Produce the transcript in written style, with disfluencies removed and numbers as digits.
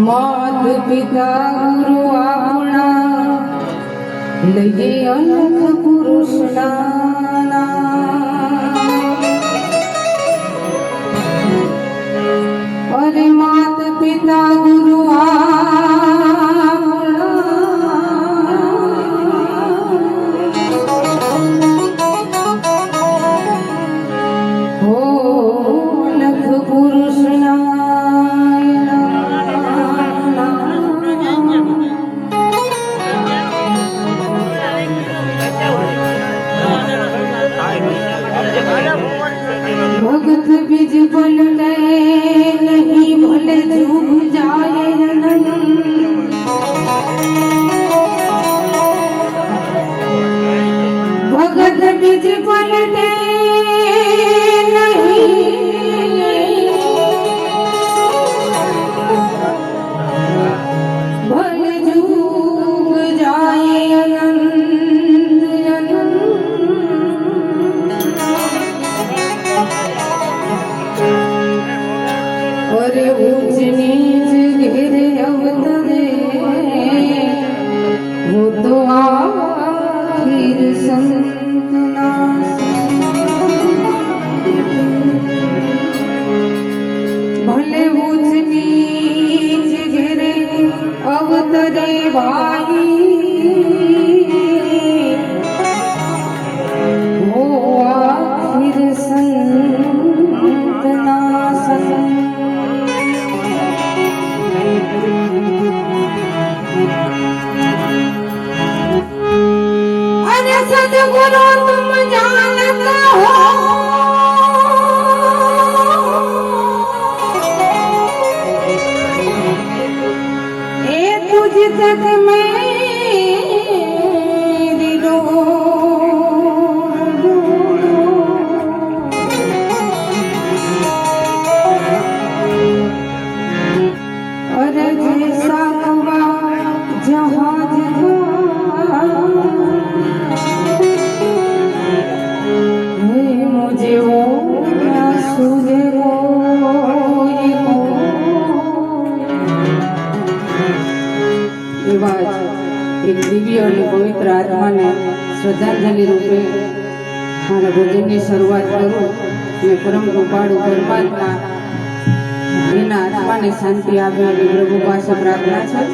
मात पिता गुरु आपणा लगे अनख पुरुष नाना अरे मात पिता गुरु आपणा हो अनख पुरुष भगत बीज पलटे नहीं भले डूब जाए रनन भगत बीज पलटे नहीं भले डूब जाए अनंत अनंत अरे ऊंच नीच घेरे अवतरे वो तो आखिर संत नास भले ऊंच नीच घेरे अवतरे भाई वो आखिर संत नास अरे सद्गुरु तुम जानता हो ए तुझ तक मेरी रो अरे जैसा हुआ जहाज मुझे वो सूझे वो एक दिव्य और पवित्र आत्मा ने श्रद्धांजलि रूपे मारा भोजन की शुरुआत करूँ मैं परम गोपाल परमात्मा एना आत्मा ने शांति आवे प्रभु पास प्रार्थना है।